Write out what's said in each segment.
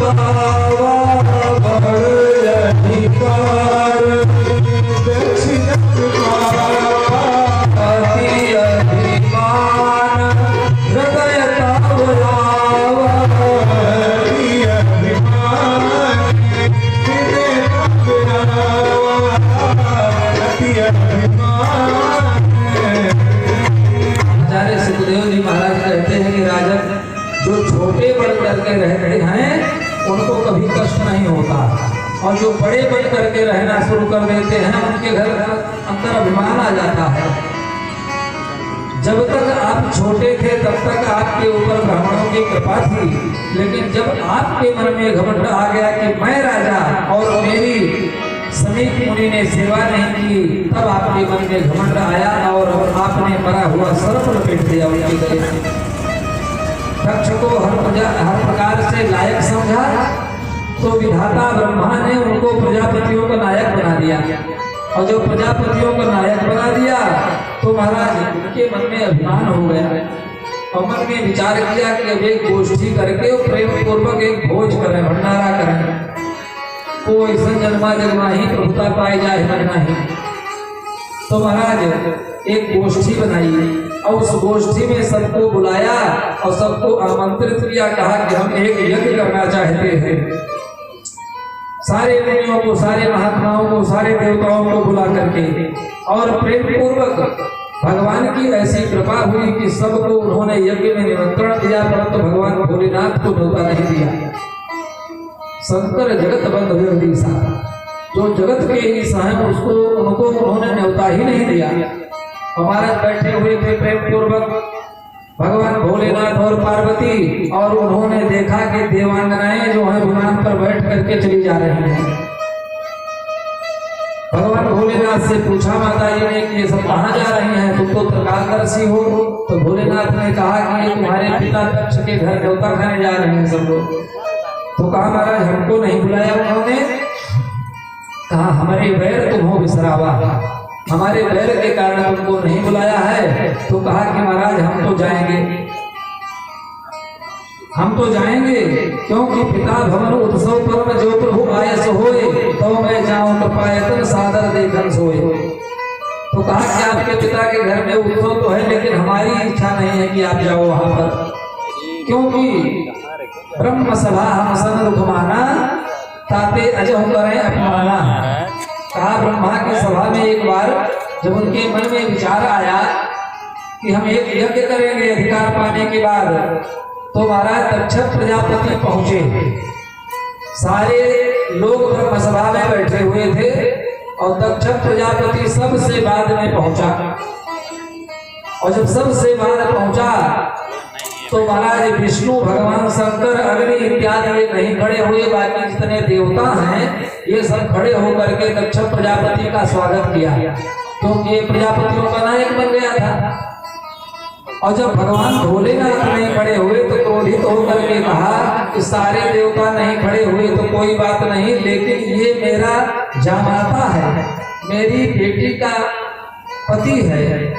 पावा बड़ अधिकार दक्षिण अति अभिमान हृदय तावलावा अति अभिमान हृदय तावलावा अति अभिमान। आचार्य सुखदेव जी महाराज कहते हैं कि राजन जो छोटे बन करके रह रहे हैं उनको कभी कष्ट नहीं होता, और जो बड़े बन करके रहना शुरू कर देते हैं उनके घर अंदर अभिमान आ जाता है। जब तक आप छोटे थे तब तक आपके ऊपर ब्राह्मणों की कृपा थी, लेकिन जब आपके मन में घमंड आ गया कि मैं राजा और मेरी समीप मुनि ने सेवा नहीं की, तब आपके मन में घमंड आया और आपने मरा हुआ सर्प लपेट दिया उनके गले में। दक्ष को हर प्रकार से लायक समझा तो विधाता ब्रह्मा ने उनको प्रजापतियों का नायक बना दिया, और जब प्रजापतियों का नायक बना दिया तो महाराज उनके मन में अभिमान हो गया, और मन में विचार किया कि अब एक गोष्ठी करके प्रेम पूर्वक एक भोज करें, भंडारा करें, कोई जन्मा जन्मा ही प्रभुता पाई जाए मन नहीं। तो महाराज एक गोष्ठी बनाई और उस गोष्ठी में सबको बुलाया और सबको आमंत्रित किया, कहा कि हम एक यज्ञ करना चाहते हैं। सारे मुनियों को, सारे महात्माओं को, सारे देवताओं को बुला करके और प्रेम पूर्वक भगवान की ऐसी कृपा हुई कि सबको उन्होंने यज्ञ में निमंत्रण दिया, परंतु भगवान भोलेनाथ को न्योता नहीं दिया। शंकर जगत बंधु जगदीशा, जो जगत के ईसा हैं उसको उनको उन्होंने न्योता ही नहीं दिया। हमारे बैठे हुए थे प्रेम पूर्वक भगवान भोलेनाथ और पार्वती, और उन्होंने देखा कि देवांगनाएं जो है विमान पर बैठ करके चली जा रही हैं। भगवान भोलेनाथ से पूछा माता जी ने कि ये सब कहाँ जा रही हैं, तुम तो त्रिकालदर्शी हो। तो भोलेनाथ ने कहा कि ये तुम्हारे पिता दक्ष के घर न्योता खाने जा रहे हैं सब लोग। तो कहा महाराज हमको नहीं बुलाया उन्होंने। कहा हमारे बैर तुम हो विसरावा, हमारे बैर के कारण तुमको नहीं बुलाया है। तो कहा कि महाराज हम तो जाएंगे, हम तो जाएंगे, क्योंकि पिता भवन उत्सव पर जो प्रभु आयस होए, तो मैं जाऊं कृपायतन सादर देखन सोए। तो कहा कि आपके पिता के घर में उत्सव तो है, लेकिन हमारी इच्छा नहीं है कि आप जाओ वहां पर, क्योंकि ब्रह्म सभा हम सन रुखमाना ताते अजह करें अपमाना। कहा ब्रह्मा की सभा में एक बार जब उनके मन में विचार आया कि हम एक यज्ञ करेंगे अधिकार पाने के बाद, तो महाराज दक्ष प्रजापति पहुंचे। सारे लोग ब्रह्म सभा में बैठे हुए थे और दक्ष प्रजापति सबसे बाद में पहुंचा। और जब सबसे बाद पहुंचा तो महाराज विष्णु, भगवान शंकर, अग्नि इत्यादि ये नहीं खड़े हुए, बाकी जितने देवता हैं ये सब खड़े होकर के दक्ष प्रजापति का स्वागत किया, क्योंकि ये प्रजापतियों का नायक बन गया था। और जब भगवान भोलेनाथ नहीं खड़े हुए तो क्रोधित होकर के कहा कि सारे देवता नहीं खड़े हुए तो कोई बात नहीं, लेकिन ये मेरा जामाता है, मेरी बेटी का पति है,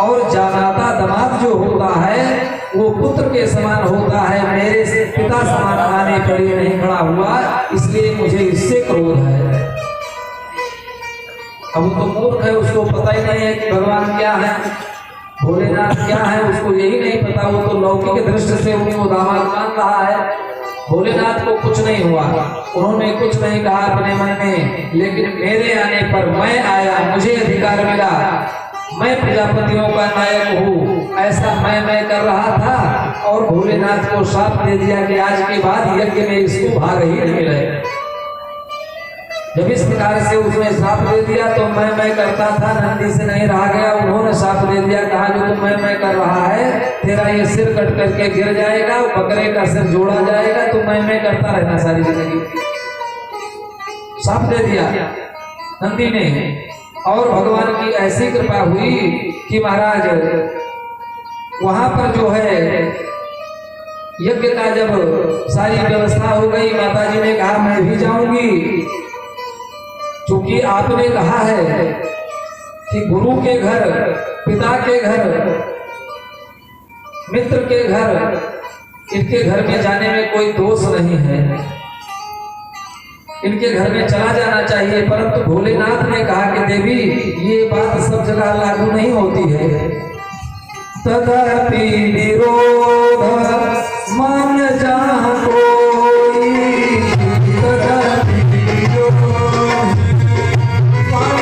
और जामाता दामाद जो होता है वो पुत्र के समान होता है, मेरे से पिता समान आने पर ये नहीं खड़ा हुआ, इसलिए मुझे इससे क्रोध है। अब तो मूर्ख है, उसको पता ही नहीं है कि भगवान क्या है, भोलेनाथ क्या है, उसको यही नहीं पता। वो तो लौकिक दृष्टि से उनको दामाद मान रहा है। भोलेनाथ को कुछ नहीं हुआ, उन्होंने कुछ नहीं कहा अपने मन में, लेकिन मेरे आने पर मैं आया, मुझे अधिकार मिला, मैं प्रजापतियों का नायक हूँ, ऐसा मैं कर रहा था। और भोलेनाथ को श्राप दे दिया कि आज के बाद यज्ञ में इसको भाग ही नहीं मिले। जब इस प्रकार से उसने श्राप दे दिया तो मैं करता था, नंदी से नहीं रहा गया, उन्होंने श्राप दे दिया, कहा जो तुम मैं कर रहा है, तेरा ये सिर कट करके गिर जाएगा, बकरे का सिर जोड़ा जाएगा, तो मैं करता रहना सारी जिंदगी। श्राप दे दिया नंदी ने। और भगवान की ऐसी कृपा हुई कि महाराज वहां पर जो है यज्ञ का जब सारी व्यवस्था हो गई, माता जी ने कहा मैं भी जाऊंगी, क्योंकि आपने कहा है कि गुरु के घर, पिता के घर, मित्र के घर इनके घर में जाने में कोई दोष नहीं है, इनके घर में चला जाना चाहिए। परंतु भोलेनाथ ने कहा कि देवी ये बात सब जगह लागू नहीं होती है। तदपि विरोध मन जहाँ कोई, तदपि विरोध मन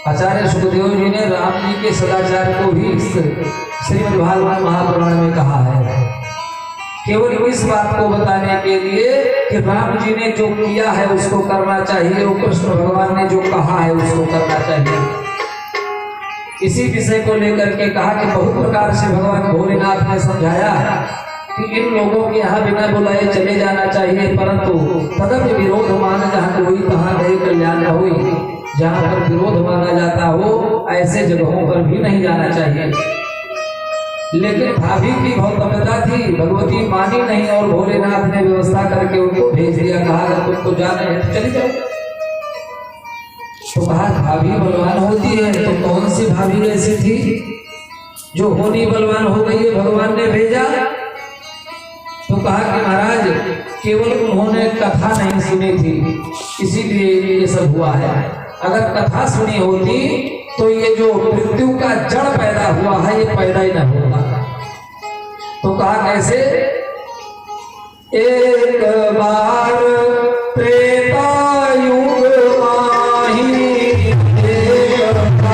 आचार्य सुखदेव जी ने राम जी के सदाचार को ही श्रीमद् भागवत महापुराण में कहा है, केवल इस बात को बताने के लिए कि राम जी ने जो किया है उसको करना चाहिए और कृष्ण भगवान ने जो कहा है उसको करना चाहिए। इसी विषय को लेकर के कहा कि बहुत प्रकार से भगवान भोलेनाथ ने समझाया कि इन लोगों के यहाँ बिना बुलाए चले जाना चाहिए, परंतु तदपि विरोध मान जहाँ कोई तहाँ गए कल्याण न हुई। जहाँ पर विरोध माना जाता हो ऐसे जगहों पर भी नहीं जाना चाहिए। लेकिन भाभी की बहुत तपस्या थी, भगवती मानी नहीं और भोलेनाथ ने व्यवस्था करके उनको भेज दिया, कहा अगर तुमको जाना है तो चली जाओ। तो कहा भाभी बलवान होती है, तो कौन सी भाभी ऐसी थी जो होनी बलवान हो गई है, भगवान ने भेजा। तो कहा कि महाराज केवल उन्होंने कथा नहीं सुनी थी इसीलिए ये सब हुआ है। अगर कथा सुनी होती तो ये जो मृत्यु का जड़ पैदा हुआ है ये पैदा ही न होगा। तो कहा कैसे, एक बार त्रेता युग माही, एक बार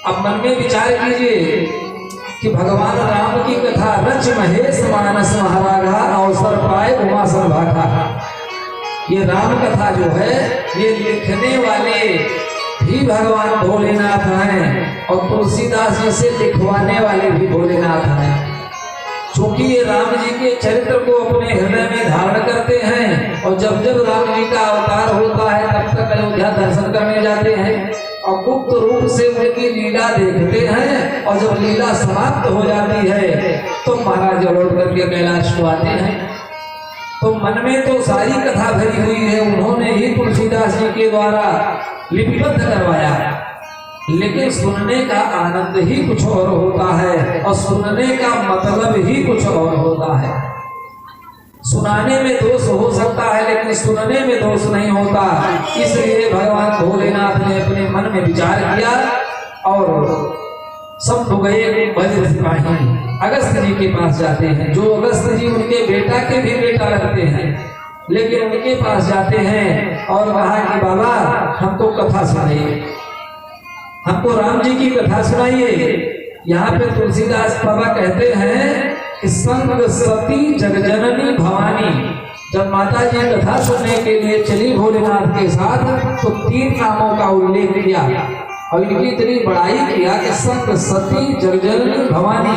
अब मन में विचार कीजिए कि भगवान राम की कथा रच महेश मानस महारागा अवसर पाए उमा संभागा। ये राम कथा जो है ये लिखने वाले भी भगवान भोलेनाथ हैं और तुलसीदास जी से लिखवाने वाले भी भोलेनाथ हैं। चूंकि ये राम जी के चरित्र को अपने हृदय में धारण करते हैं और जब जब राम जी का अवतार होता है तब तक अयोध्या दर्शन करने जाते हैं और गुप्त रूप से उनकी लीला देखते हैं और जब लीला समाप्त हो जाती है तो महाराज लौट करके कैलाश को आते हैं। तो मन में तो सारी कथा भरी हुई है, उन्होंने ही तुलसीदास जी के द्वारा लिपिबद्ध करवाया, लेकिन सुनने का आनंद ही कुछ और होता है और सुनने का मतलब ही कुछ और होता है। सुनाने में दोष हो सकता है लेकिन सुनने में दोष नहीं होता। इसलिए भगवान भोलेनाथ ने अपने मन में विचार किया और सब गए वज्र सिपाही अगस्त जी के पास जाते हैं, जो अगस्त जी उनके बेटा के भी बेटा लगते हैं, लेकिन उनके पास जाते हैं और कहा कि बाबा हमको कथा सुनाइए। हमको राम जी की कथा सुनाइए। यहाँ पे तुलसीदास बाबा कहते हैं कि संग सती जगजननी भवानी। जब माता जी कथा सुनने के लिए चली भोलेनाथ के साथ तो 3 नामों का उल्लेख किया और इनकी इतनी बड़ाई किया कि संग सती जगजननी भवानी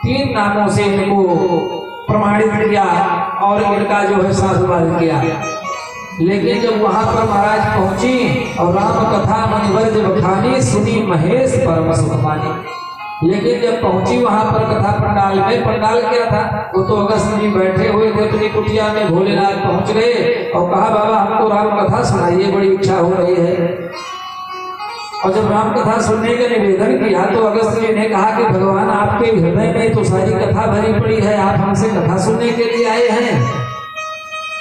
3 नामों से इनको प्रमाणित किया और इनका जो है साधुवाद किया। लेकिन जब वहां पर महाराज पहुंची और राम कथा मणिवर्ज बखानी सुनी महेश परम सुख पानी। लेकिन जब पहुंची वहां पर कथा पंडाल में, पंडाल क्या था, वो तो अगस्त जी बैठे हुए थे अपनी कुटिया में। भोलेनाथ पहुंच गए और कहा बाबा हमको राम कथा सुनाइए, बड़ी इच्छा हो रही है। और जब राम कथा सुनने का निवेदन किया तो अगस्त जी ने कहा कि भगवान आपके हृदय में तो सारी कथा भरी पड़ी है, आप हमसे कथा सुनने के लिए आए हैं।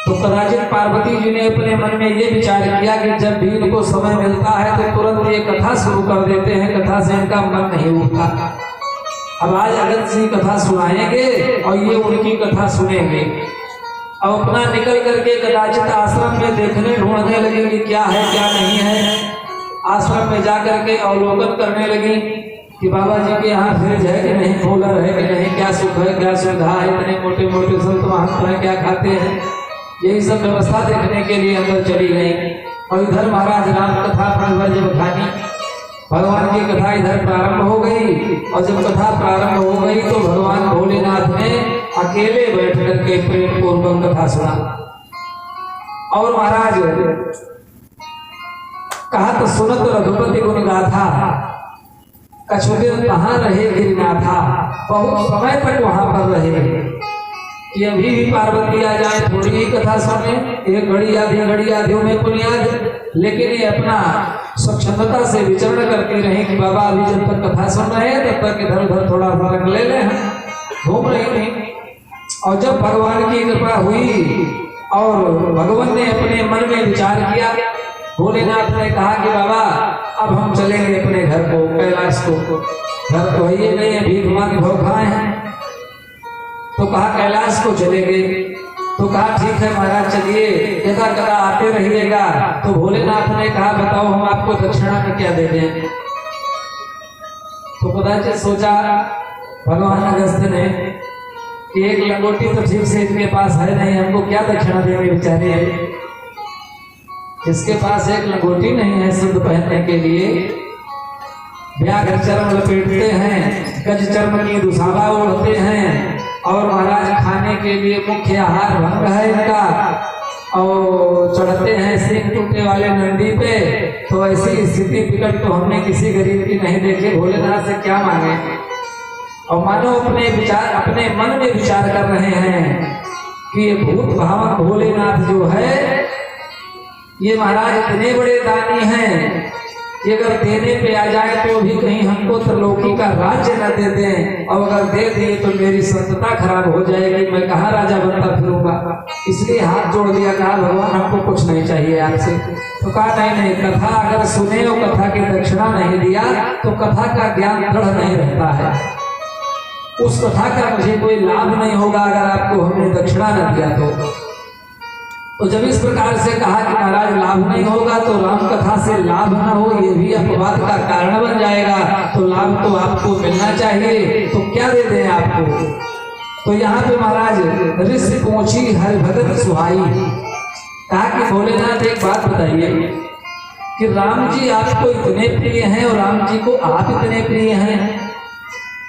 तो कदाचित पार्वती जी ने अपने मन में ये विचार किया कि जब भी इनको समय मिलता है तो तुरंत ये कथा शुरू कर देते हैं, कथा से इनका मन नहीं उठता। अब आज अगस्त जी कथा सुनाएंगे और ये उनकी कथा सुनेंगे। अब अपना निकल करके कदाचित आश्रम में देखने ढूंढने लगे कि क्या है क्या नहीं है। आश्रम में जाकर के अवलोकन करने लगी कि बाबा जी के यहाँ फ्रिज है कि नहीं, कूलर है कि नहीं, क्या सुख है क्या सुविधा है, इतने मोटे मोटे संत महात्मा क्या खाते हैं, यही सब व्यवस्था देखने के लिए अंदर चली गई। और इधर महाराज राम कथा मणिवर्ज बखानी, भगवान की कथा इधर प्रारंभ हो गई। और जब कथा प्रारंभ हो गई तो भगवान भोलेनाथ ने अकेले बैठ करके प्रेम पूर्वक कथा सुना। और महाराज कहा तो सुनत रघुपति गुण गाथा, कछु दिन कहाँ रहे गिरिनाथा। बहुत समय तक वहां पर रहे कि अभी भी पार्वती आ जाए थोड़ी ही कथा सुने, 1 घड़ी आधियों में पुनियाद। लेकिन ये अपना स्वच्छंदता से विचरण करती रही कि बाबा अभी जब तक कथा सुन रहे हैं तब तक इधर उधर थोड़ा फर्क ले लें, घूम रही थी। और जब भगवान की कृपा हुई और भगवान ने अपने मन में विचार किया, भोलेनाथ ने कहा कि बाबा अब हम चलेंगे अपने घर को, कैलाश को। घर तो है नहीं है, भीख मांग भोग खाए हैं। तो कहा कैलाश को चलेंगे। तो कहा ठीक है महाराज चलिए, यथा कदा आते रहिएगा। तो भोलेनाथ ने कहा बताओ हम आपको दक्षिणा में क्या दे दें। तो कदाचित सोचा भगवान अगस्त ने कि एक लंगोटी तो ठीक से इनके पास है नहीं, हमको क्या दक्षिणा देंगे बेचारे हैं। इसके पास एक लंगोटी नहीं है शुद्ध पहनने के लिए, व्याघ्र चर्म लपेटते हैं, गज चर्म की दुशाला ओढ़ते हैं। और महाराज खाने के लिए मुख्य आहार भंग है इनका, और चढ़ते हैं सिंह टूटे वाले नंदी पे। तो ऐसी स्थिति विकट तो हमने किसी गरीब की नहीं देखी, भोलेनाथ से क्या मांगे। और मानो अपने मन में विचार कर रहे हैं कि ये भूत भावक भोलेनाथ जो है ये महाराज इतने बड़े दानी हैं कि अगर देने पे आ जाए तो भी कहीं हमको त्रिलोकी का राज्य न दे दें, और अगर दे दिए तो मेरी संतता खराब हो जाएगी, मैं कहाँ राजा बनता फिरूंगा। इसलिए हाथ जोड़ दिया, कहा भगवान हमको कुछ नहीं चाहिए आपसे। तो कहा नहीं, कथा अगर सुने और कथा की दक्षिणा नहीं दिया तो कथा का ज्ञान दृढ़ नहीं रहता है, उस कथा का मुझे कोई लाभ नहीं होगा अगर आपको हमने दक्षिणा न दिया। तो जब इस प्रकार से कहा कि महाराज लाभ नहीं होगा तो राम कथा से लाभ न हो ये भी अपवाद का कारण बन जाएगा, तो लाभ तो आपको मिलना चाहिए, तो क्या दे दें आपको। तो यहाँ पे महाराज ऋषि पहुंची हरि भगत सुहाई, कहा कि भोलेनाथ एक बात बताइए कि राम जी आपको इतने प्रिय हैं और राम जी को आप इतने प्रिय हैं।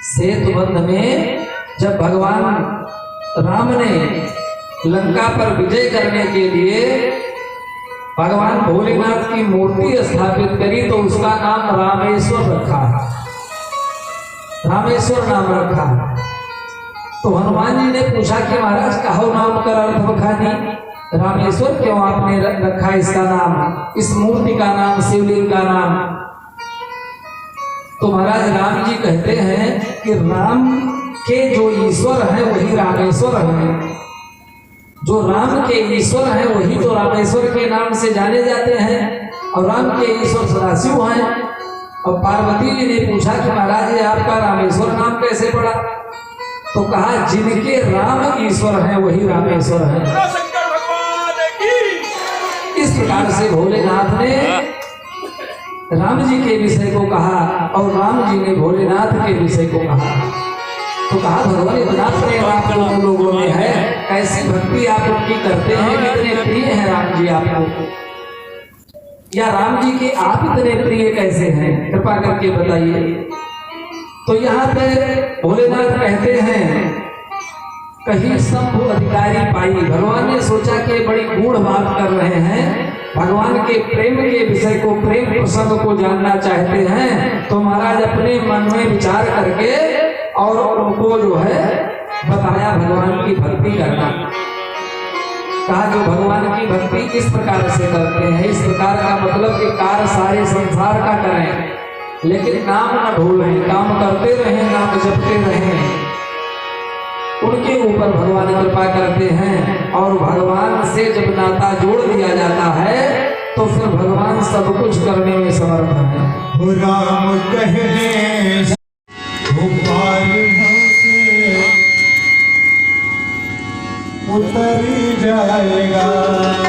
सेतुबंध में जब भगवान राम ने लंका पर विजय करने के लिए भगवान भोलेनाथ की मूर्ति स्थापित करी तो उसका नाम रामेश्वर रखा, रामेश्वर नाम रखा। तो हनुमान जी ने पूछा कि महाराज कहो नाम कर अर्थ बखानी, रामेश्वर क्यों आपने रखा इसका नाम, इस मूर्ति का नाम, शिवलिंग का नाम। तो महाराज राम जी कहते हैं कि राम के जो ईश्वर है वही रामेश्वर है, जो राम के ईश्वर हैं वही तो रामेश्वर के नाम से जाने जाते हैं, और राम के ईश्वर सदाशिव हैं। और पार्वती जी ने पूछा कि महाराज ये आपका रामेश्वर नाम कैसे पड़ा। तो कहा जिनके राम ईश्वर हैं वही रामेश्वर हैं। इस प्रकार से भोलेनाथ ने राम जी के विषय को कहा और राम जी ने भोलेनाथ के विषय को कहा। तो कहा भगवान इतना प्रेम आप लोगों में है, कैसी भक्ति आप उनकी करते हैं, कितने प्रिय हैं राम जी आपको, या राम जी के आप इतने प्रिय कैसे हैं, कृपा करके बताइए। तो यहाँ पे भोलेनाथ कहते हैं कहीं शंभु अधिकारी पाई। भगवान ने सोचा कि बड़ी गूढ़ बात कर रहे हैं, भगवान के प्रेम के विषय को, प्रेम प्रसंग को जानना चाहते हैं, तो महाराज अपने मन में विचार करके और उनको जो है बताया भगवान की भक्ति करना। कहा जो भगवान की भक्ति किस प्रकार से करते हैं, इस प्रकार का मतलब कि कार्य सारे संसार का करें, लेकिन नाम न भूलें, काम करते रहें, नाम जपते रहें। उनके ऊपर भगवान कृपा करते हैं और भगवान से जब नाता जोड़ दिया जाता है तो फिर भगवान सब कुछ करने में समर्थ है। राम कहने उतर जाएगा।